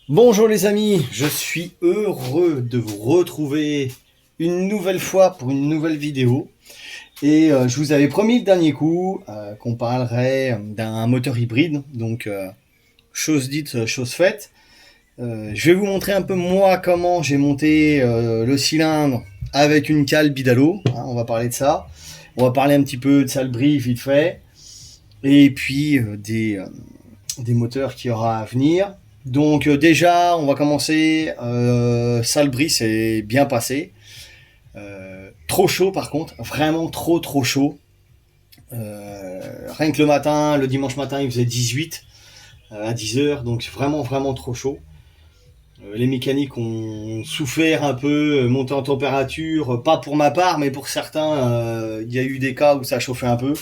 Bonjour les amis, je suis heureux de vous retrouver une nouvelle fois pour une nouvelle vidéo. Et je vous avais promis le dernier coup qu'on parlerait d'un moteur hybride, donc chose dite, chose faite. Je vais vous montrer un peu moi comment j'ai monté le cylindre avec une cale Bidalo, hein, on va parler de ça. On va parler un petit peu de Salbris vite fait, et puis des moteurs qu'il y aura à venir. Donc déjà, on va commencer. Salbris c'est bien passé. Trop chaud par contre, vraiment trop chaud. Rien que le matin, le dimanche matin, il faisait 18 à 10 h, donc vraiment trop chaud. Les mécaniques ont souffert un peu, monté en température, pas pour ma part, mais pour certains, il y a eu des cas où ça chauffait un peu.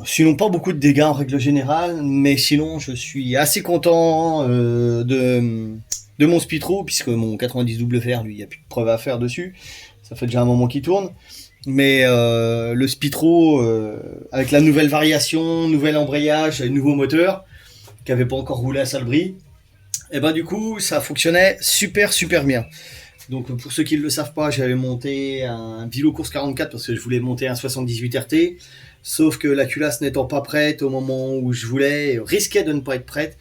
Sinon, pas beaucoup de dégâts en règle générale, mais sinon, je suis assez content de mon Spitro, puisque mon 90 WR, lui, il n'y a plus de preuves à faire dessus. Ça fait déjà un moment qu'il tourne. Mais le Spitro, avec la nouvelle variation, nouvel embrayage, nouveau moteur, qui n'avait pas encore roulé à Salbris, et ben du coup, ça fonctionnait super bien. Donc pour ceux qui ne le savent pas, j'avais monté un Vilo Course 44 parce que je voulais monter un 78 RT. Sauf que la culasse n'étant pas prête au moment où je voulais, risquait de ne pas être prête.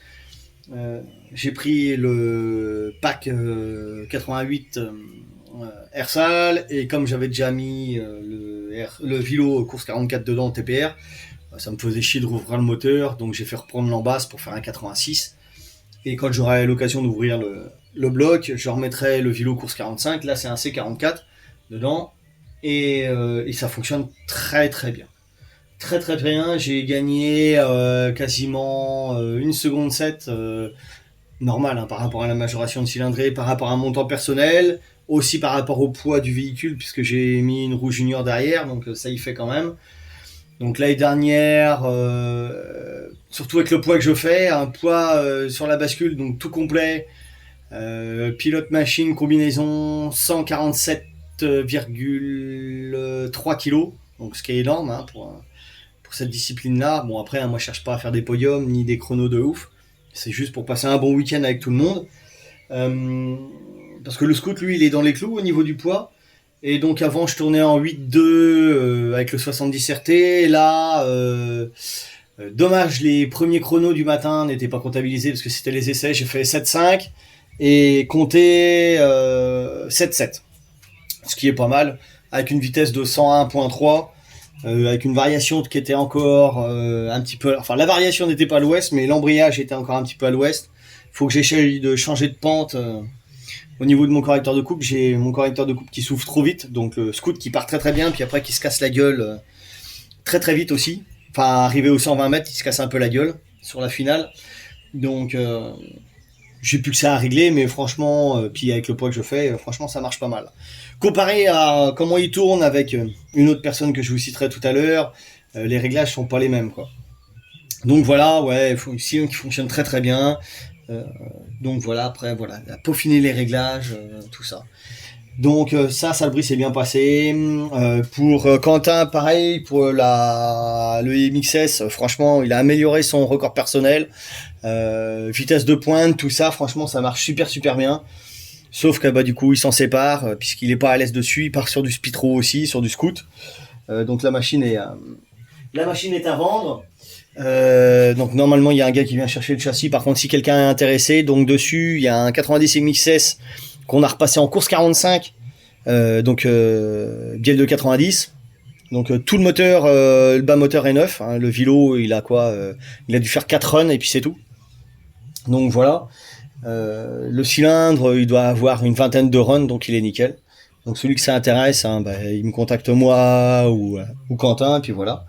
J'ai pris le pack 88 Airsal, et comme j'avais déjà mis le Vilo Course 44 dedans TPR, ça me faisait chier de rouvrir le moteur, donc j'ai fait reprendre l'embasse pour faire un 86. Et quand j'aurai l'occasion d'ouvrir le bloc, je remettrai le Vilo Course 45. Là, c'est un C44 dedans. Et ça fonctionne très bien. Très bien. J'ai gagné quasiment 1 seconde 7 normal, hein, par rapport à la majoration de cylindrée, par rapport à un montant personnel, aussi par rapport au poids du véhicule, puisque j'ai mis une roue junior derrière, donc ça y fait quand même. Donc l'année dernière, surtout avec le poids que je fais, un poids sur la bascule, donc tout complet, pilote machine combinaison 147,3 kg, donc ce qui est énorme, hein, pour cette discipline-là. Bon après, hein, moi je cherche pas à faire des podiums ni des chronos de ouf, c'est juste pour passer un bon week-end avec tout le monde. Euh, Parce que le scout, lui, il est dans les clous au niveau du poids. Et donc avant, je tournais en 8,2 avec le 70 RT. Là, dommage, les premiers chronos du matin n'étaient pas comptabilisés parce que c'était les essais. J'ai fait 7,5 et compté 7,7, ce qui est pas mal, avec une vitesse de 101,3. Avec une variation qui était encore un petit peu... Enfin, la variation n'était pas à l'ouest, mais l'embrayage était encore un petit peu à l'ouest. Il faut que j'essaye de changer de pente. Au niveau de mon correcteur de coupe, j'ai mon correcteur de coupe qui souffle trop vite, donc le scoot qui part très bien, puis après qui se casse la gueule très vite aussi. Enfin, arrivé aux 120 mètres, il se casse un peu la gueule sur la finale. Donc, j'ai plus que ça à régler, mais franchement, puis avec le poids que je fais, franchement, ça marche pas mal. Comparé à comment il tourne avec une autre personne que je vous citerai tout à l'heure, les réglages sont pas les mêmes, quoi. Donc voilà, ouais, qui fonctionne très bien. Euh, donc voilà, après, voilà, peaufiner les réglages, tout ça. Donc ça le bris s'est bien passé. Pour Quentin, pareil, pour le MXS, franchement, il a amélioré son record personnel. Vitesse de pointe, tout ça, franchement, ça marche super bien. Sauf que bah, du coup, il s'en sépare, puisqu'il est pas à l'aise dessus. Il part sur du Spitro aussi, sur du Scoot. Donc la machine est à vendre. Donc normalement il y a un gars qui vient chercher le châssis. Par contre, si quelqu'un est intéressé, donc dessus il y a un 90 MXS qu'on a repassé en course 45, donc bielle de 90. Donc tout le moteur, le bas moteur est neuf, hein. Le Vilo il a quoi il a dû faire 4 runs et puis c'est tout. Donc voilà. Le cylindre il doit avoir une vingtaine de runs, donc il est nickel. Donc celui que ça intéresse, hein, bah, il me contacte moi ou Quentin, et puis voilà.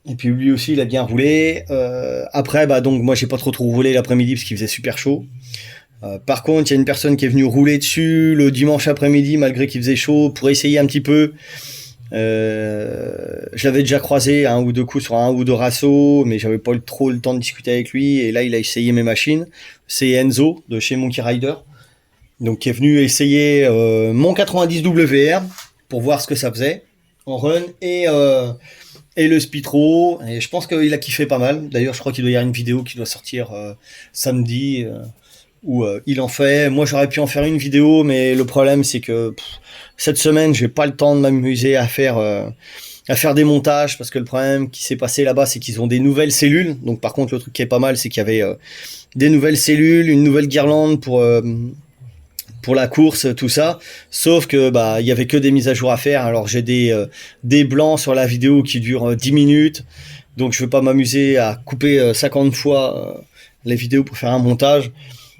Et puis lui aussi, il a bien roulé. Après, bah donc moi, j'ai pas trop roulé l'après-midi parce qu'il faisait super chaud. Par contre, il y a une personne qui est venue rouler dessus le dimanche après-midi, malgré qu'il faisait chaud, pour essayer un petit peu. Je l'avais déjà croisé un ou deux coups sur un ou deux rassos, mais j'avais pas trop le temps de discuter avec lui. Et là, il a essayé mes machines. C'est Enzo de chez Monkey Rider, donc qui est venu essayer mon 90 WR pour voir ce que ça faisait en run et le Spitro, et je pense qu'il a kiffé pas mal. D'ailleurs, je crois qu'il doit y avoir une vidéo qui doit sortir samedi où il en fait. Moi, j'aurais pu en faire une vidéo, mais le problème, c'est que cette semaine, j'ai pas le temps de m'amuser à faire des montages, parce que le problème qui s'est passé là-bas, c'est qu'ils ont des nouvelles cellules. Donc, par contre, le truc qui est pas mal, c'est qu'il y avait des nouvelles cellules, une nouvelle guirlande pour la course, tout ça. Sauf que il y avait que des mises à jour à faire. Alors, j'ai des blancs sur la vidéo qui durent 10 minutes. Donc, je vais pas m'amuser à couper 50 fois les vidéos pour faire un montage.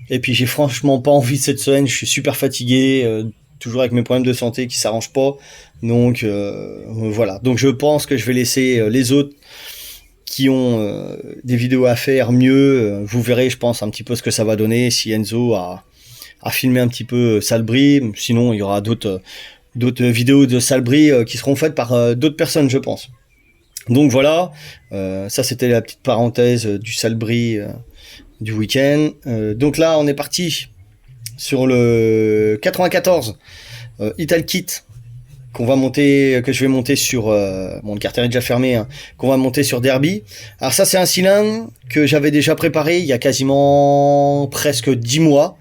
Et puis, j'ai franchement pas envie de cette semaine. Je suis super fatigué, toujours avec mes problèmes de santé qui s'arrangent pas. Donc, voilà. Donc, je pense que je vais laisser les autres qui ont des vidéos à faire mieux. Vous verrez, je pense, un petit peu ce que ça va donner si Enzo a filmé un petit peu Salbris. Sinon, il y aura d'autres vidéos de Salbris qui seront faites par d'autres personnes, je pense. Donc voilà, ça c'était la petite parenthèse du Salbris du week-end. Donc là, on est parti sur le 94 Italkit que je vais monter sur le carter est déjà fermé, hein, qu'on va monter sur Derby. Alors ça, c'est un cylindre que j'avais déjà préparé il y a quasiment presque 10 mois.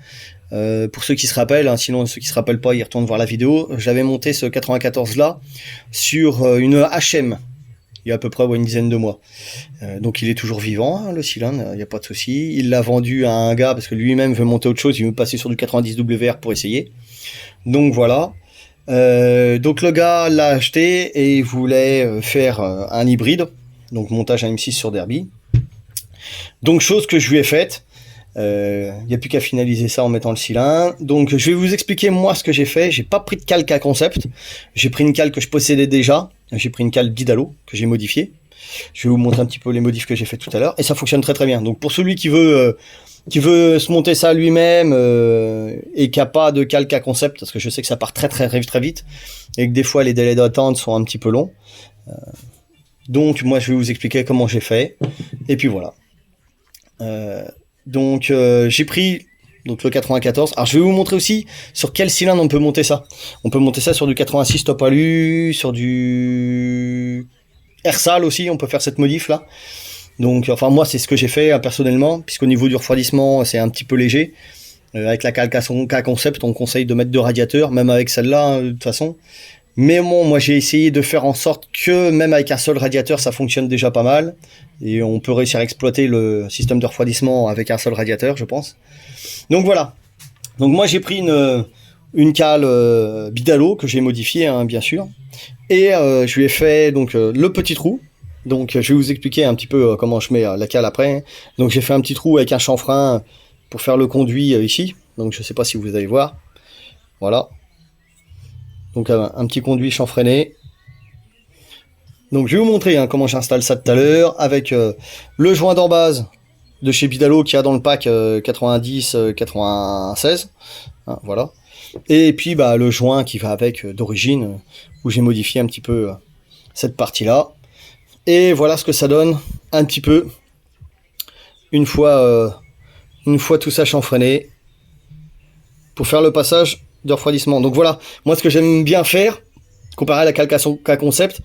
Pour ceux qui se rappellent, hein, sinon ceux qui se rappellent pas, ils retournent voir la vidéo. J'avais monté ce 94 là sur une HM il y a à peu près une dizaine de mois. Donc il est toujours vivant, hein, le cylindre, il n'y a pas de souci. Il l'a vendu à un gars parce que lui-même veut monter autre chose, il veut passer sur du 90 WR pour essayer. Donc voilà. Donc le gars l'a acheté et il voulait faire un hybride, donc montage à M6 sur Derby. Donc chose que je lui ai faite. Il n'y a plus qu'à finaliser ça en mettant le cylindre. Donc je vais vous expliquer moi ce que j'ai fait. J'ai pas pris de cale à concept. J'ai pris une cale que je possédais déjà. J'ai pris une cale Bidalo que j'ai modifiée. Je vais vous montrer un petit peu les modifs que j'ai fait tout à l'heure. Et ça fonctionne très très bien. Donc pour celui qui veut se monter ça lui-même et qui a pas de cale à concept, parce que je sais que ça part très très très vite et que des fois les délais d'attente sont un petit peu longs. Donc moi je vais vous expliquer comment j'ai fait. Et puis voilà. Donc j'ai pris le 94. Alors je vais vous montrer aussi sur quel cylindre on peut monter ça. On peut monter ça sur du 86 top alu, sur du Ersal aussi, on peut faire cette modif là. Donc enfin moi c'est ce que j'ai fait personnellement, puisqu'au niveau du refroidissement c'est un petit peu léger. Avec la cale K concept on conseille de mettre 2 radiateurs, même avec celle-là hein, de toute façon. Mais bon, moi j'ai essayé de faire en sorte que même avec un seul radiateur ça fonctionne déjà pas mal. Et on peut réussir à exploiter le système de refroidissement avec un seul radiateur, je pense. Donc voilà. Donc moi j'ai pris une cale Bidalo que j'ai modifiée hein, bien sûr. Et je lui ai fait donc le petit trou. Donc je vais vous expliquer un petit peu comment je mets la cale après. Donc j'ai fait un petit trou avec un chanfrein pour faire le conduit ici. Donc je sais pas si vous allez voir. Voilà. Donc un petit conduit chanfreiné. Donc je vais vous montrer hein, comment j'installe ça tout à l'heure avec le joint d'embase de chez Bidalo qui a dans le pack 90-96. Hein, voilà. Et puis le joint qui va avec d'origine où j'ai modifié un petit peu cette partie-là. Et voilà ce que ça donne un petit peu une fois tout ça chanfreiné pour faire le passage de refroidissement. Donc voilà, moi ce que j'aime bien faire, comparé à la cale K concept,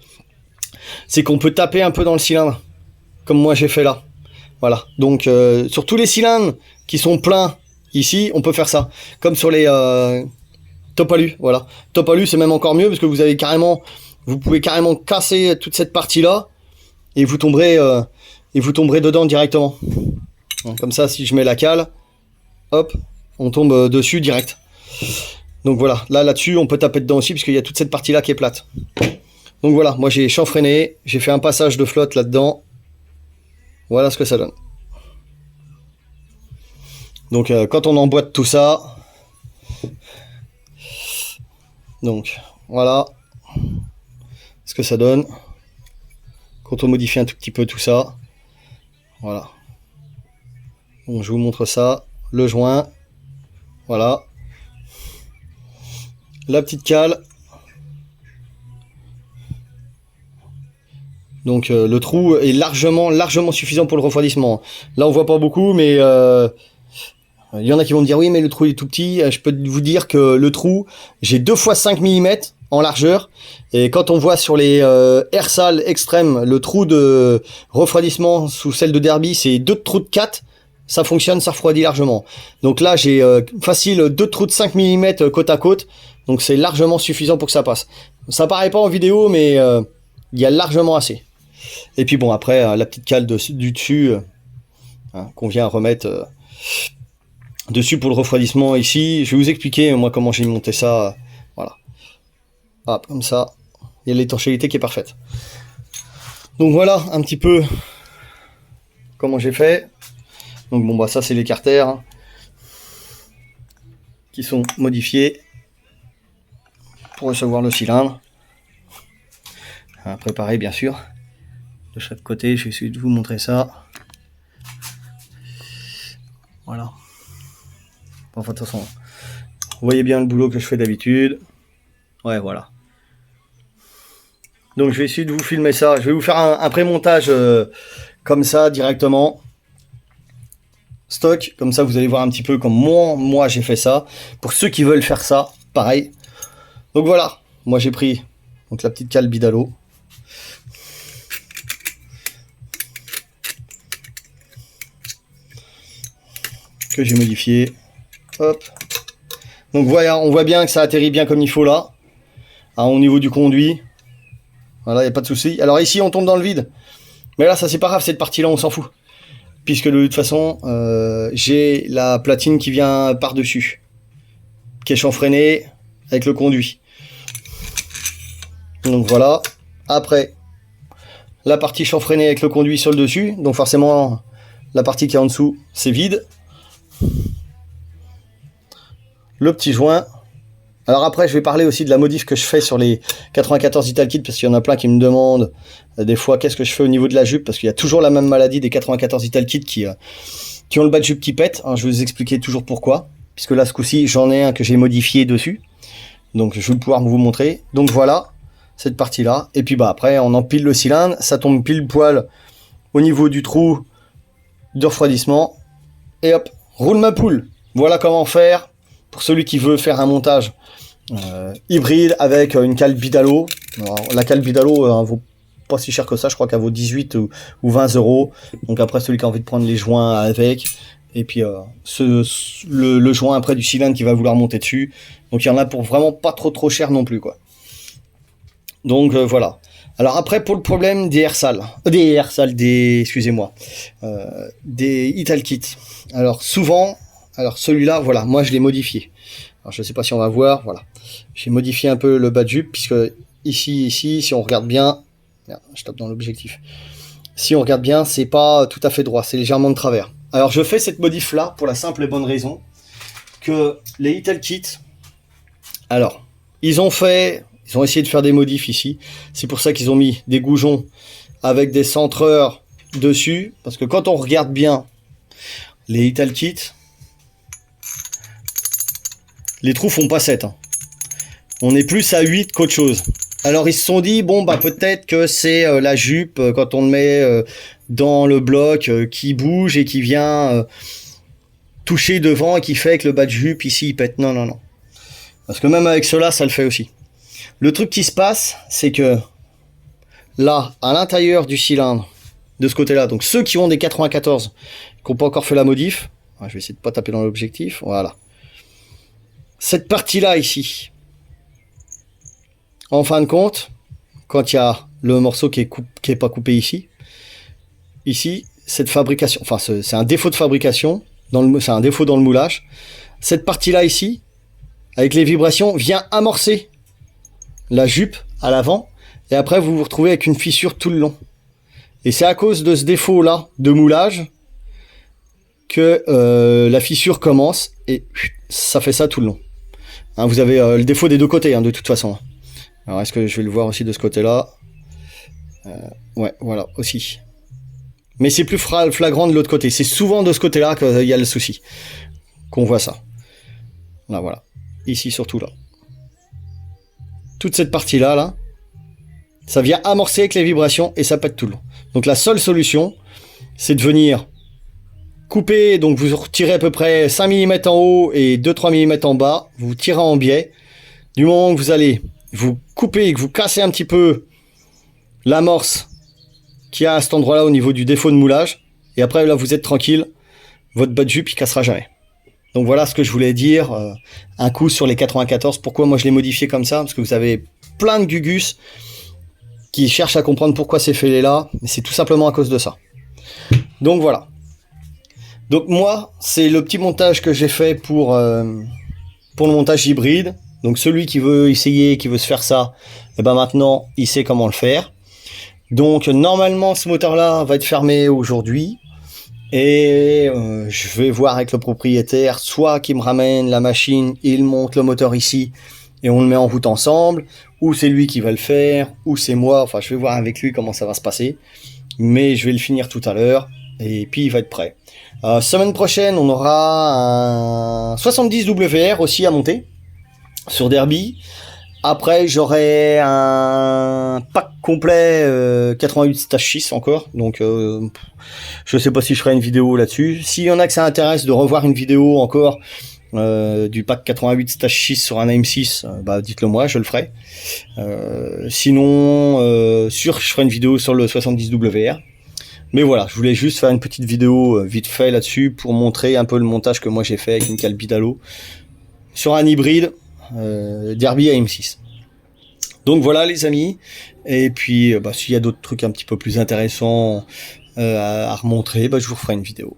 c'est qu'on peut taper un peu dans le cylindre, comme moi j'ai fait là. Voilà, donc sur tous les cylindres qui sont pleins ici, on peut faire ça. Comme sur les top alu, voilà. Top alu c'est même encore mieux parce que vous pouvez carrément casser toute cette partie-là et vous tomberez dedans directement. Comme ça, si je mets la cale, hop, on tombe dessus direct. Donc voilà, là-dessus, on peut taper dedans aussi, puisqu'il y a toute cette partie-là qui est plate. Donc voilà, moi j'ai chanfreiné, j'ai fait un passage de flotte là-dedans. Voilà ce que ça donne. Donc quand on emboîte tout ça, donc voilà ce que ça donne. Quand on modifie un tout petit peu tout ça, voilà. Donc je vous montre ça, le joint, voilà. La petite cale. Donc le trou est largement suffisant pour le refroidissement. Là on voit pas beaucoup, mais il y en a qui vont me dire oui mais le trou est tout petit. Je peux vous dire que le trou, j'ai 2 x 5 mm en largeur. Et quand on voit sur les Ersal extrêmes, le trou de refroidissement sous celle de Derby, c'est 2 trous de 4. ça fonctionne, ça refroidit largement. Donc là, j'ai facile 2 trous de 5 mm côte à côte. Donc c'est largement suffisant pour que ça passe. Ça paraît pas en vidéo, mais il y a largement assez. Et puis bon, après, la petite cale du dessus, qu'on vient remettre dessus pour le refroidissement ici. Je vais vous expliquer, moi, comment j'ai monté ça. Voilà. Hop, comme ça. Il y a l'étanchéité qui est parfaite. Donc voilà, un petit peu comment j'ai fait. Donc bon, bah ça, c'est les carters hein, qui sont modifiés pour recevoir le cylindre. Préparé, bien sûr. De chaque côté, je vais essayer de vous montrer ça. Voilà. Enfin, de toute façon, vous voyez bien le boulot que je fais d'habitude. Ouais, voilà. Donc, je vais essayer de vous filmer ça. Je vais vous faire un pré-montage comme ça, directement. Stock. Comme ça, vous allez voir un petit peu comment moi j'ai fait ça. Pour ceux qui veulent faire ça, pareil. Donc, voilà. Moi, j'ai pris donc, la petite cale Bidalo. Que j'ai modifié. Hop. Donc voilà, on voit bien que ça atterrit bien comme il faut là. Au niveau du conduit. Voilà, il n'y a pas de souci. Alors ici, on tombe dans le vide. Mais là, ça c'est pas grave, cette partie-là, on s'en fout. Puisque de toute façon, j'ai la platine qui vient par-dessus. Qui est chanfreinée avec le conduit. Donc voilà. Après, la partie chanfreinée avec le conduit sur le dessus. Donc forcément, la partie qui est en dessous, c'est vide. Le petit joint. Alors après, je vais parler aussi de la modif que je fais sur les 94 Italkit, parce qu'il y en a plein qui me demandent des fois qu'est-ce que je fais au niveau de la jupe, parce qu'il y a toujours la même maladie des 94 Italkit qui ont le bas de jupe qui pète. Je vais vous expliquer toujours pourquoi, puisque là, ce coup-ci, j'en ai un que j'ai modifié dessus. Donc, je vais pouvoir vous montrer. Donc voilà, cette partie-là. Et puis bah après, on empile le cylindre, ça tombe pile poil au niveau du trou de refroidissement. Et hop, roule ma poule. Voilà comment faire. Pour celui qui veut faire un montage hybride avec une cale Bidalo. Alors, la cale Bidalo vaut pas si cher que ça, je crois qu'elle vaut 18 ou 20 euros. Donc après, celui qui a envie de prendre les joints avec, et puis le joint après du cylindre qui va vouloir monter dessus. Donc il y en a pour vraiment pas trop cher non plus, quoi. Donc voilà. Alors après, pour le problème des excusez-moi, des Italkit. Alors souvent, celui-là, voilà, moi je l'ai modifié. Alors je sais pas si on va voir, voilà. J'ai modifié un peu le bas de jupe, puisque ici, si on regarde bien, merde, je tape dans l'objectif. Si on regarde bien, c'est pas tout à fait droit, c'est légèrement de travers. Alors je fais cette modif-là pour la simple et bonne raison que les Italkit, alors, ils ont essayé de faire des modifs ici. C'est pour ça qu'ils ont mis des goujons avec des centreurs dessus, parce que quand on regarde bien les Italkit, les trous font pas 7. On est plus à 8 qu'autre chose. Alors ils se sont dit, bon bah peut-être que c'est la jupe, quand on le met dans le bloc, qui bouge et qui vient toucher devant et qui fait que le bas de jupe ici il pète. Non. Parce que même avec cela, ça le fait aussi. Le truc qui se passe, c'est que là, à l'intérieur du cylindre, de ce côté-là, donc ceux qui ont des 94, qui n'ont pas encore fait la modif, je vais essayer de pas taper dans l'objectif, voilà. Cette partie-là ici, en fin de compte, quand il y a le morceau qui est pas coupé ici, cette fabrication, enfin c'est un défaut de fabrication, c'est un défaut dans le moulage. Cette partie-là ici, avec les vibrations, vient amorcer la jupe à l'avant, et après vous vous retrouvez avec une fissure tout le long. Et c'est à cause de ce défaut-là de moulage que la fissure commence, et ça fait ça tout le long. Vous avez le défaut des deux côtés, de toute façon. Alors, est-ce que je vais le voir aussi de ce côté-là? Ouais, voilà, aussi. Mais c'est plus flagrant de l'autre côté. C'est souvent de ce côté-là qu'il y a le souci. Qu'on voit ça. Là, voilà. Ici, surtout, là. Toute cette partie-là, là, ça vient amorcer avec les vibrations et ça pète tout le long. Donc, la seule solution, c'est de venir couper. Donc, vous retirez à peu près 5 mm en haut et 2-3 mm en bas. Vous tirez en biais. Du moment que vous allez vous couper et que vous cassez un petit peu l'amorce qu'il y a à cet endroit-là au niveau du défaut de moulage, et après là vous êtes tranquille, votre bas de jupe il cassera jamais. Donc voilà ce que je voulais dire, un coup sur les 94, pourquoi moi je l'ai modifié comme ça, parce que vous avez plein de gugus qui cherchent à comprendre pourquoi c'est fait là, mais c'est tout simplement à cause de ça. Donc voilà. Donc moi, c'est le petit montage que j'ai fait pour le montage hybride. Donc celui qui veut essayer, qui veut se faire ça, et ben maintenant il sait comment le faire. Donc normalement ce moteur là va être fermé aujourd'hui. Et je vais voir avec le propriétaire, soit qu'il me ramène la machine, il monte le moteur ici et on le met en route ensemble, ou c'est lui qui va le faire, ou c'est moi, enfin je vais voir avec lui comment ça va se passer, mais je vais le finir tout à l'heure, et puis il va être prêt. Semaine prochaine, on aura un 70 WR aussi à monter, sur Derby. Après, j'aurai un pack complet 88 stage 6 encore, donc je sais pas si je ferai une vidéo là-dessus. S'il y en a que ça intéresse de revoir une vidéo encore du pack 88 stage 6 sur un AM6, bah dites-le moi, je le ferai. Sinon, je ferai une vidéo sur le 70 WR. Mais voilà, je voulais juste faire une petite vidéo vite fait là-dessus pour montrer un peu le montage que moi j'ai fait avec une cale Bidalo sur un hybride Derby AM6. Donc voilà les amis, et puis bah, s'il y a d'autres trucs un petit peu plus intéressants à remontrer, bah, je vous referai une vidéo.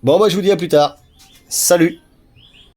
Bon bah je vous dis à plus tard, salut.